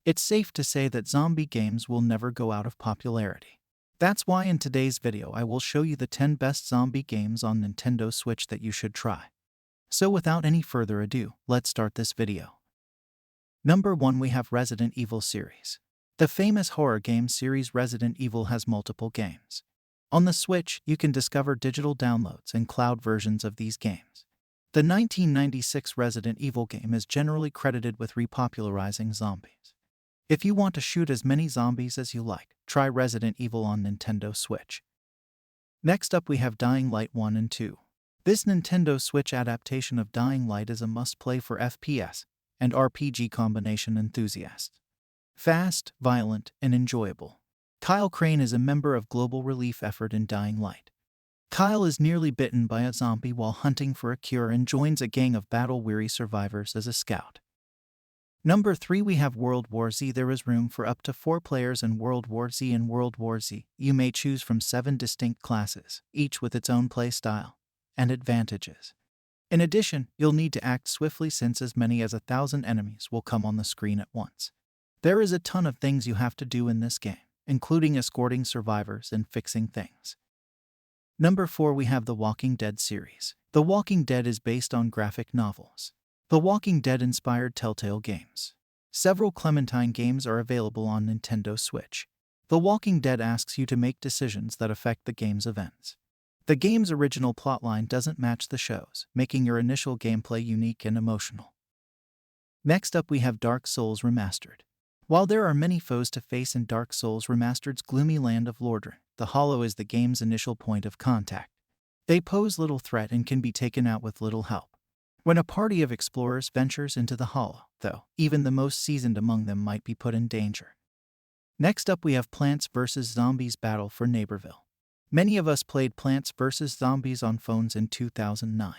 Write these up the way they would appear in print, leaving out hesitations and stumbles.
It's safe to say that zombie games will never go out of popularity. That's why in today's video I will show you the 10 best zombie games on Nintendo Switch that you should try. So without any further ado, let's start this video. Number 1, we have Resident Evil series. The famous horror game series Resident Evil has multiple games. On the Switch, you can discover digital downloads and cloud versions of these games. The 1996 Resident Evil game is generally credited with repopularizing zombies. If you want to shoot as many zombies as you like, try Resident Evil on Nintendo Switch. Next up we have Dying Light 1 and 2. This Nintendo Switch adaptation of Dying Light is a must-play for FPS and RPG combination enthusiasts. Fast, violent, and enjoyable. Kyle Crane is a member of global relief effort in Dying Light. Kyle is nearly bitten by a zombie while hunting for a cure and joins a gang of battle-weary survivors as a scout. Number 3, we have World War Z. There is room for up to 4 players in World War Z. In World War Z, you may choose from 7 distinct classes, each with its own play style and advantages. In addition, you'll need to act swiftly since as many as 1,000 enemies will come on the screen at once. There is a ton of things you have to do in this game, including escorting survivors and fixing things. Number 4, we have The Walking Dead series. The Walking Dead is based on graphic novels. The Walking Dead inspired Telltale games. Several Clementine games are available on Nintendo Switch. The Walking Dead asks you to make decisions that affect the game's events. The game's original plotline doesn't match the show's, making your initial gameplay unique and emotional. Next up we have Dark Souls Remastered. While there are many foes to face in Dark Souls Remastered's gloomy land of Lordran, the Hollow is the game's initial point of contact. They pose little threat and can be taken out with little help. When a party of explorers ventures into the Hollow, though, even the most seasoned among them might be put in danger. Next up we have Plants vs. Zombies Battle for Neighborville. Many of us played Plants vs. Zombies on phones in 2009.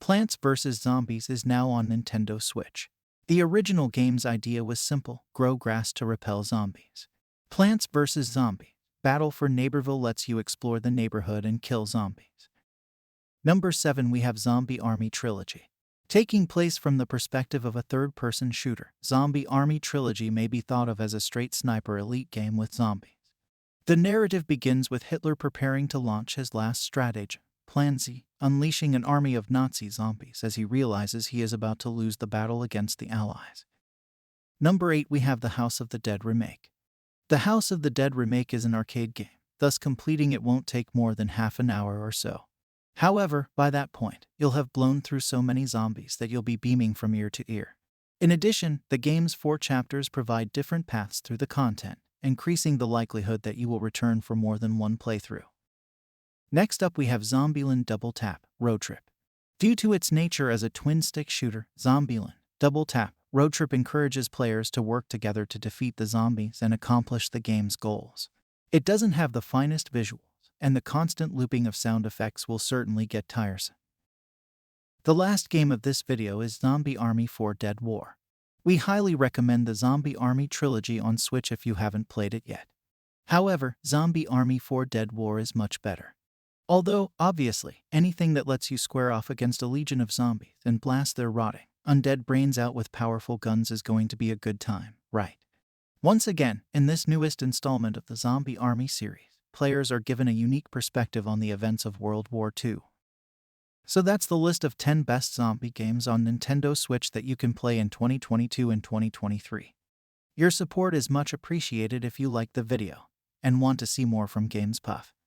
Plants vs. Zombies is now on Nintendo Switch. The original game's idea was simple: grow grass to repel zombies. Plants vs. Zombies Battle for Neighborville lets you explore the neighborhood and kill zombies. Number 7, we have Zombie Army Trilogy. Taking place from the perspective of a third-person shooter, Zombie Army Trilogy may be thought of as a straight sniper elite game with zombies. The narrative begins with Hitler preparing to launch his last stratagem, Plan Z, unleashing an army of Nazi zombies as he realizes he is about to lose the battle against the Allies. Number 8, we have The House of the Dead Remake. The House of the Dead Remake is an arcade game, thus completing it won't take more than half an hour or so. However, by that point, you'll have blown through so many zombies that you'll be beaming from ear to ear. In addition, the game's 4 chapters provide different paths through the content, increasing the likelihood that you will return for more than one playthrough. Next up we have Zombieland Double Tap Roadtrip. Due to its nature as a twin-stick shooter, Zombieland Double Tap Roadtrip encourages players to work together to defeat the zombies and accomplish the game's goals. It doesn't have the finest visuals, and the constant looping of sound effects will certainly get tiresome. The last game of this video is Zombie Army 4 Dead War. We highly recommend the Zombie Army Trilogy on Switch if you haven't played it yet. However, Zombie Army 4 Dead War is much better. Although, obviously, anything that lets you square off against a legion of zombies and blast their rotting, undead brains out with powerful guns is going to be a good time, right? Once again, in this newest installment of the Zombie Army series, players are given a unique perspective on the events of World War II. So that's the list of 10 best zombie games on Nintendo Switch that you can play in 2022 and 2023. Your support is much appreciated if you like the video and want to see more from Games Puff.